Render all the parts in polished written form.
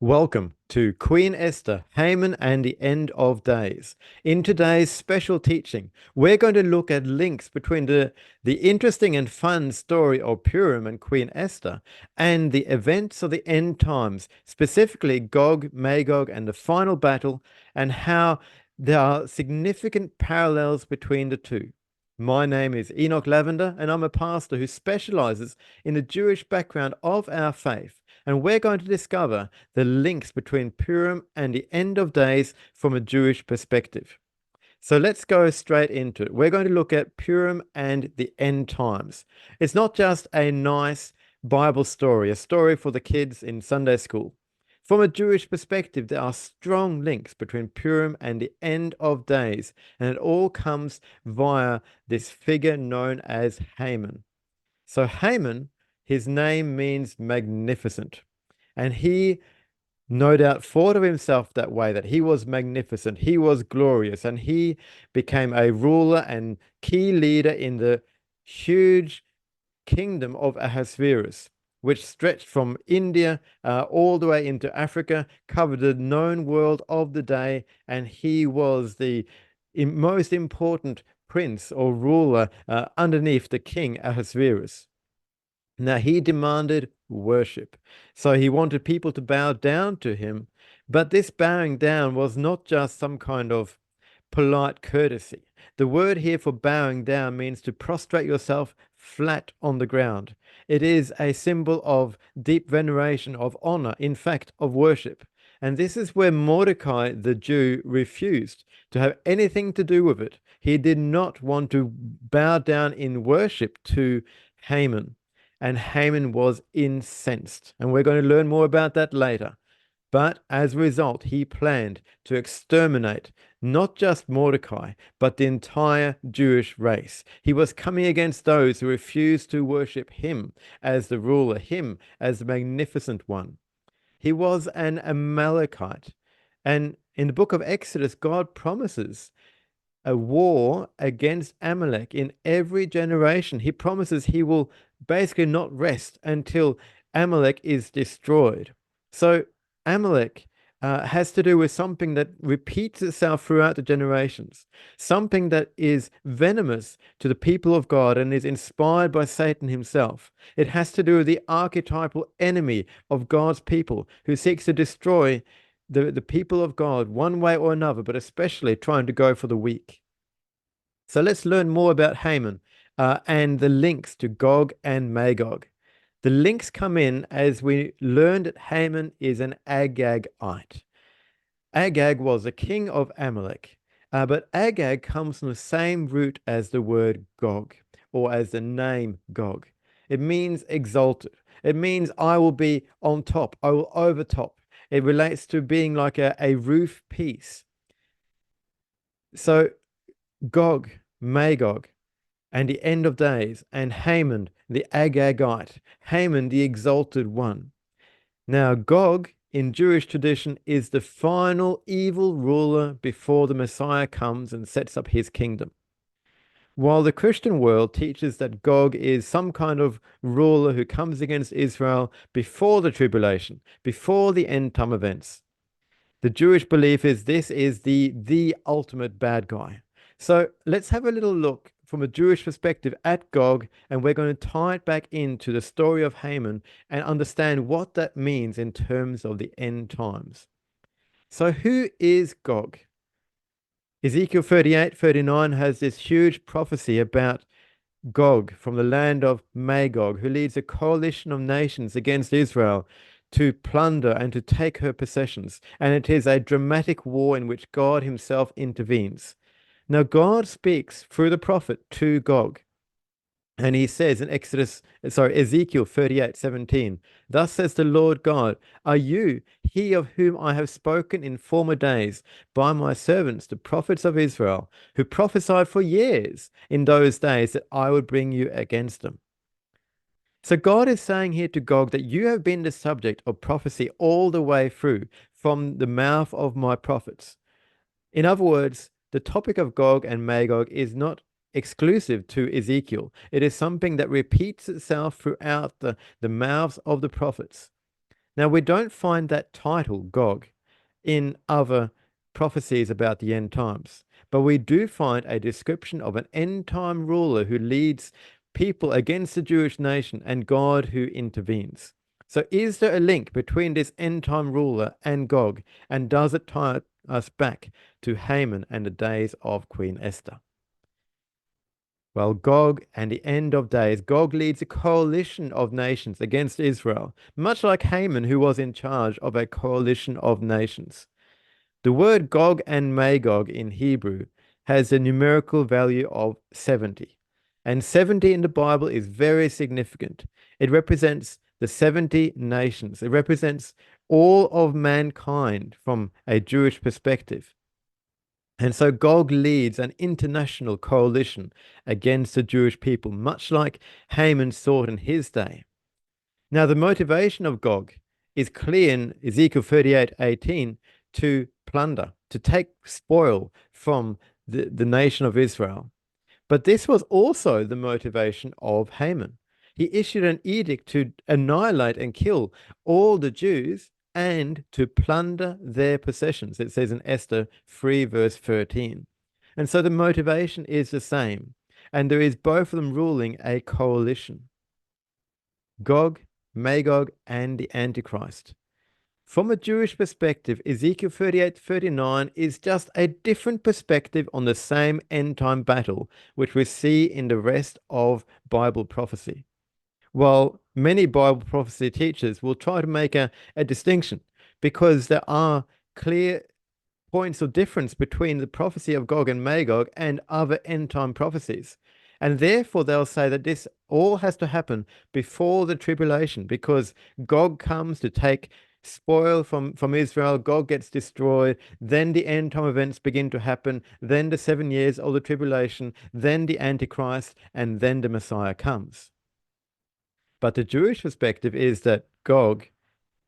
Welcome to Queen Esther, Haman and the End of Days. In today's special teaching, we're going to look at links between the interesting and fun story of Purim and Queen Esther and the events of the end times, specifically Gog, Magog, and the final battle, and how there are significant parallels between the two. My name is Enoch Lavender, and I'm a pastor who specializes in the Jewish background of our faith. And we're going to discover the links between Purim and the end of days from a Jewish perspective. So let's go straight into it. We're going to look at Purim and the end times. It's not just a nice Bible story, a story for the kids in Sunday school. From a Jewish perspective, there are strong links between Purim and the end of days, and it all comes via this figure known as Haman. So Haman, his name means magnificent. And he no doubt thought of himself that way, that he was magnificent, he was glorious, and he became a ruler and key leader in the huge kingdom of Ahasuerus, which stretched from India all the way into Africa, covered the known world of the day, and he was the most important prince or ruler underneath the king Ahasuerus. Now, he demanded worship. So he wanted people to bow down to him. But this bowing down was not just some kind of polite courtesy. The word here for bowing down means to prostrate yourself flat on the ground. It is a symbol of deep veneration, of honor, in fact, of worship. And this is where Mordecai, the Jew, refused to have anything to do with it. He did not want to bow down in worship to Haman. And Haman was incensed. And we're going to learn more about that later. But as a result, he planned to exterminate not just Mordecai, but the entire Jewish race. He was coming against those who refused to worship him as the ruler, him as the magnificent one. He was an Amalekite. And in the book of Exodus, God promises a war against Amalek in every generation. He promises he will basically not rest until Amalek is destroyed. So Amalek has to do with something that repeats itself throughout the generations, something that is venomous to the people of God and is inspired by Satan himself. It has to do with the archetypal enemy of God's people who seeks to destroy the people of God one way or another, but especially trying to go for the weak. So let's learn more about Haman and the links to Gog and Magog. The links come in as we learned that Haman is an Agagite. Agag was a king of Amalek, but Agag comes from the same root as the word Gog, or as the name Gog. It means exalted. It means I will be on top, I will overtop. It relates to being like a roof piece. So Gog, Magog, and the end of days, and Haman, the Agagite, Haman, the exalted one. Now, Gog in Jewish tradition is the final evil ruler before the Messiah comes and sets up his kingdom. While the Christian world teaches that Gog is some kind of ruler who comes against Israel before the tribulation, before the end time events, the Jewish belief is this is the ultimate bad guy. So let's have a little look from a Jewish perspective at Gog, and we're going to tie it back into the story of Haman and understand what that means in terms of the end times. So who is Gog? Ezekiel 38:39 has this huge prophecy about Gog from the land of Magog, who leads a coalition of nations against Israel to plunder and to take her possessions. And it is a dramatic war in which God himself intervenes. Now, God speaks through the prophet to Gog. And he says in Ezekiel 38:17, thus says the Lord God, are you he of whom I have spoken in former days by my servants, the prophets of Israel, who prophesied for years in those days that I would bring you against them? So God is saying here to Gog that you have been the subject of prophecy all the way through from the mouth of my prophets. In other words, the topic of Gog and Magog is not exclusive to Ezekiel. It is something that repeats itself throughout the mouths of the prophets. Now, we don't find that title, Gog, in other prophecies about the end times, but we do find a description of an end time ruler who leads people against the Jewish nation and God who intervenes. So, is there a link between this end time ruler and Gog, and does it tie us back to Haman and the days of Queen Esther? Well, Gog and the end of days. Gog leads a coalition of nations against Israel, much like Haman, who was in charge of a coalition of nations. The word Gog and Magog in Hebrew has a numerical value of 70. And 70 in the Bible is very significant. It represents the 70 nations. It represents all of mankind from a Jewish perspective. And so Gog leads an international coalition against the Jewish people, much like Haman sought in his day. Now, the motivation of Gog is clear in Ezekiel 38:18 to plunder, to take spoil from the nation of Israel. But this was also the motivation of Haman. He issued an edict to annihilate and kill all the Jews and to plunder their possessions. It says in Esther 3, verse 13. And so the motivation is the same. And there is both of them ruling a coalition. Gog, Magog, and the Antichrist. From a Jewish perspective, Ezekiel 38:39 is just a different perspective on the same end time battle, which we see in the rest of Bible prophecy. While many Bible prophecy teachers will try to make a distinction because there are clear points of difference between the prophecy of Gog and Magog and other end time prophecies. And therefore, they'll say that this all has to happen before the tribulation because Gog comes to take spoil from Israel, Gog gets destroyed, then the end time events begin to happen, then the 7 years of the tribulation, then the Antichrist, and then the Messiah comes. But the Jewish perspective is that Gog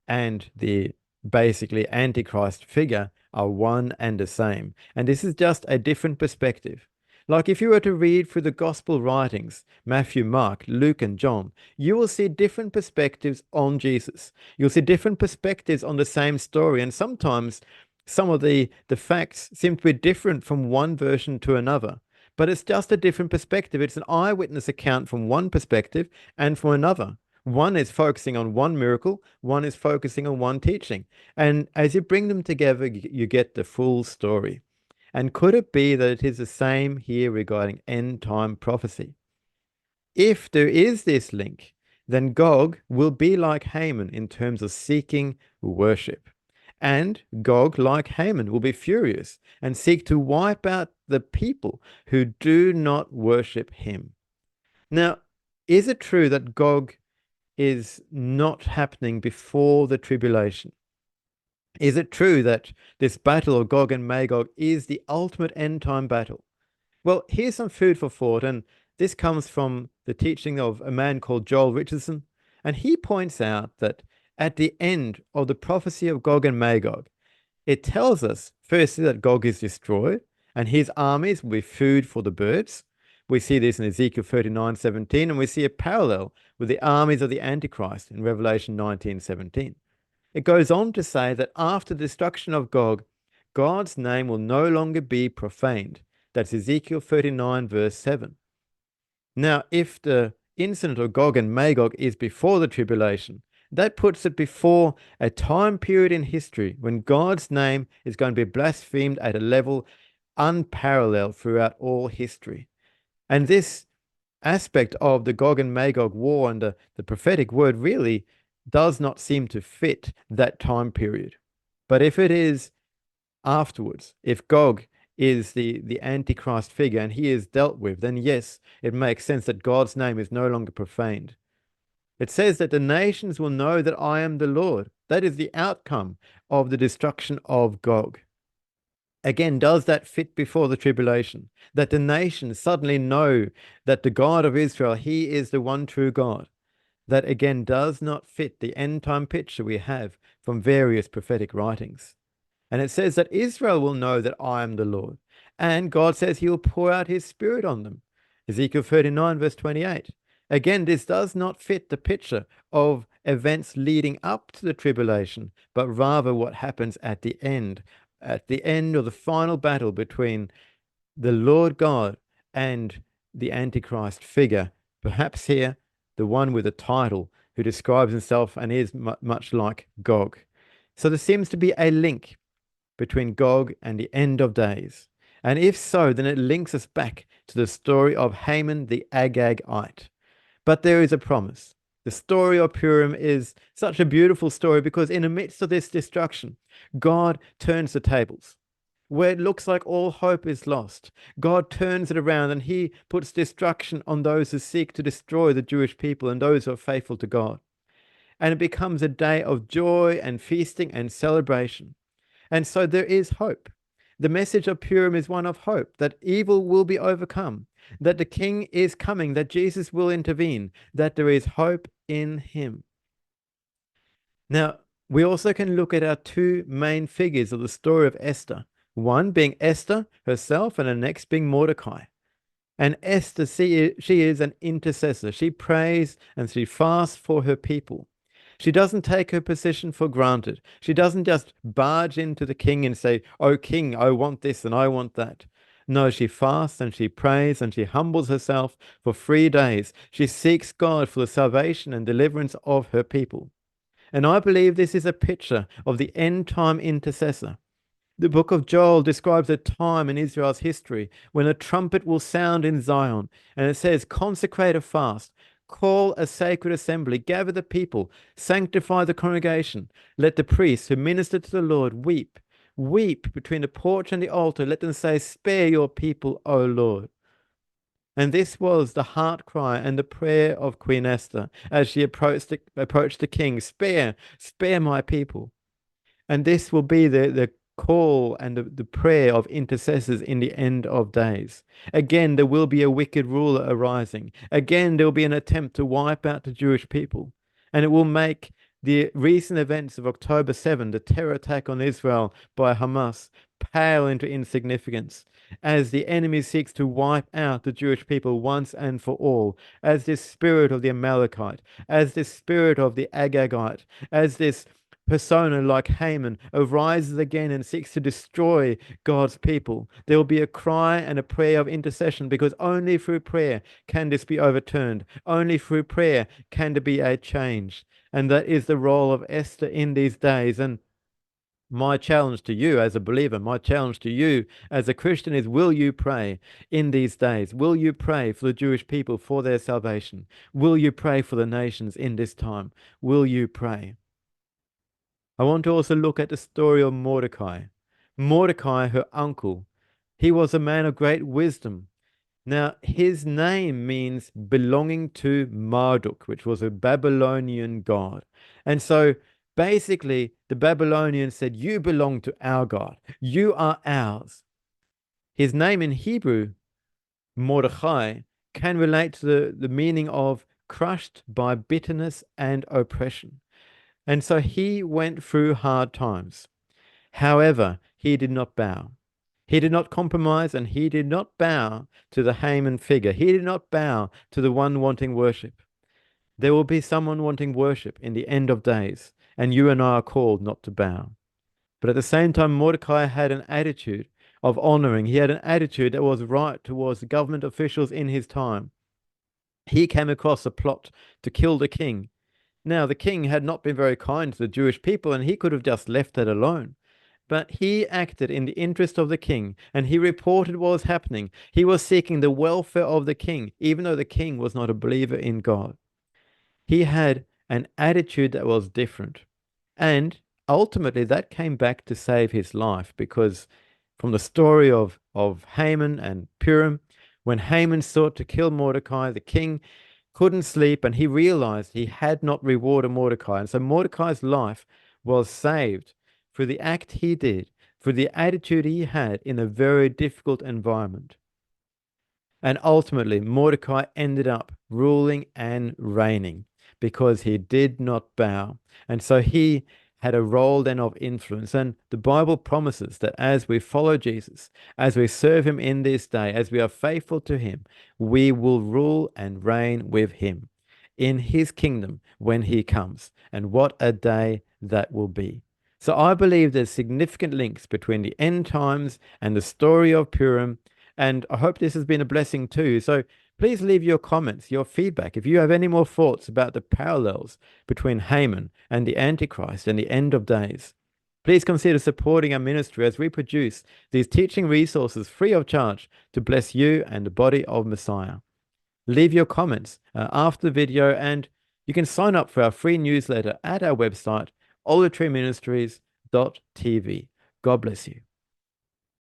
and the basically Antichrist figure are one and the same. And this is just a different perspective. Like if you were to read through the gospel writings, Matthew, Mark, Luke, and John, you will see different perspectives on Jesus. You'll see different perspectives on the same story. And sometimes some of the facts seem to be different from one version to another. But it's just a different perspective. It's an eyewitness account from one perspective and from another. One is focusing on one miracle, one is focusing on one teaching. And as you bring them together, you get the full story. And could it be that it is the same here regarding end time prophecy? If there is this link, then Gog will be like Haman in terms of seeking worship. And Gog, like Haman, will be furious and seek to wipe out the people who do not worship him. Now, is it true that Gog is not happening before the tribulation? Is it true that this battle of Gog and Magog is the ultimate end time battle? Well, here's some food for thought, and this comes from the teaching of a man called Joel Richardson, and he points out that at the end of the prophecy of Gog and Magog, it tells us firstly that Gog is destroyed and his armies will be food for the birds. We see this in Ezekiel 39:17, and we see a parallel with the armies of the Antichrist in Revelation 19:17. It goes on to say that after the destruction of Gog, God's name will no longer be profaned. That's Ezekiel 39, verse 7. Now, if the incident of Gog and Magog is before the tribulation, that puts it before a time period in history when God's name is going to be blasphemed at a level unparalleled throughout all history. And this aspect of the Gog and Magog war and the prophetic word really does not seem to fit that time period. But if it is afterwards, if Gog is the Antichrist figure and he is dealt with, then yes, it makes sense that God's name is no longer profaned. It says that the nations will know that I am the Lord. That is the outcome of the destruction of Gog. Again, does that fit before the tribulation? That the nations suddenly know that the God of Israel, he is the one true God. That again does not fit the end time picture we have from various prophetic writings. And it says that Israel will know that I am the Lord. And God says he will pour out his spirit on them. Ezekiel 39, verse 28. Again, this does not fit the picture of events leading up to the tribulation, but rather what happens at the end of the final battle between the Lord God and the Antichrist figure, perhaps here the one with a title who describes himself and is much like Gog. So there seems to be a link between Gog and the end of days. And if so, then it links us back to the story of Haman the Agagite. But there is a promise. The story of Purim is such a beautiful story because in the midst of this destruction, God turns the tables. Where it looks like all hope is lost, God turns it around and he puts destruction on those who seek to destroy the Jewish people and those who are faithful to God. And it becomes a day of joy and feasting and celebration. And so there is hope. The message of Purim is one of hope that evil will be overcome, that the King is coming, that Jesus will intervene, that there is hope in him. Now, we also can look at our two main figures of the story of Esther, one being Esther herself and the next being Mordecai. And Esther, she is an intercessor. She prays and she fasts for her people. She doesn't take her position for granted. She doesn't just barge into the king and say, "Oh, king, I want this and I want that." No, she fasts and she prays and she humbles herself for 3 days. She seeks God for the salvation and deliverance of her people. And I believe this is a picture of the end time intercessor. The book of Joel describes a time in Israel's history when a trumpet will sound in Zion, and it says, "Consecrate a fast, call a sacred assembly, gather the people, sanctify the congregation. Let the priests who minister to the Lord weep. Weep between the porch and the altar. Let them say, 'Spare your people, O Lord.'" And this was the heart cry and the prayer of Queen Esther as she approached the king. Spare my people. And this will be the call and the prayer of intercessors in the end of days. Again, there will be a wicked ruler arising. Again, there will be an attempt to wipe out the Jewish people. And it will make the recent events of October 7, the terror attack on Israel by Hamas, pale into insignificance as the enemy seeks to wipe out the Jewish people once and for all, as this spirit of the Amalekite, as this spirit of the Agagite, as this persona like Haman arises again and seeks to destroy God's people. There will be a cry and a prayer of intercession because only through prayer can this be overturned. Only through prayer can there be a change. And that is the role of Esther in these days. And my challenge to you as a believer, my challenge to you as a Christian is, will you pray in these days? Will you pray for the Jewish people for their salvation? Will you pray for the nations in this time? Will you pray? I want to also look at the story of Mordecai. Mordecai, her uncle, he was a man of great wisdom. Now, his name means belonging to Marduk, which was a Babylonian god. And so basically, the Babylonians said, "You belong to our God. You are ours." His name in Hebrew, Mordecai, can relate to the meaning of crushed by bitterness and oppression. And so he went through hard times. However, he did not bow. He did not compromise and he did not bow to the Haman figure. He did not bow to the one wanting worship. There will be someone wanting worship in the end of days, and you and I are called not to bow. But at the same time, Mordecai had an attitude of honoring. He had an attitude that was right towards the government officials in his time. He came across a plot to kill the king. Now, the king had not been very kind to the Jewish people, and he could have just left it alone. But he acted in the interest of the king, and he reported what was happening. He was seeking the welfare of the king, even though the king was not a believer in God. He had an attitude that was different. And ultimately, that came back to save his life, because from the story of Haman and Purim, when Haman sought to kill Mordecai, the king couldn't sleep and he realized he had not rewarded Mordecai. And so Mordecai's life was saved through the act he did, through the attitude he had in a very difficult environment. And ultimately, Mordecai ended up ruling and reigning because he did not bow. And so he had a role then of influence. And the Bible promises that as we follow Jesus, as we serve him in this day, as we are faithful to him, we will rule and reign with him in his kingdom when he comes. And what a day that will be. So I believe there's significant links between the end times and the story of Purim. And I hope this has been a blessing too. So please leave your comments, your feedback. If you have any more thoughts about the parallels between Haman and the Antichrist and the end of days, please consider supporting our ministry as we produce these teaching resources free of charge to bless you and the body of Messiah. Leave your comments after the video, and you can sign up for our free newsletter at our website, olivetreeministries.tv. God bless you.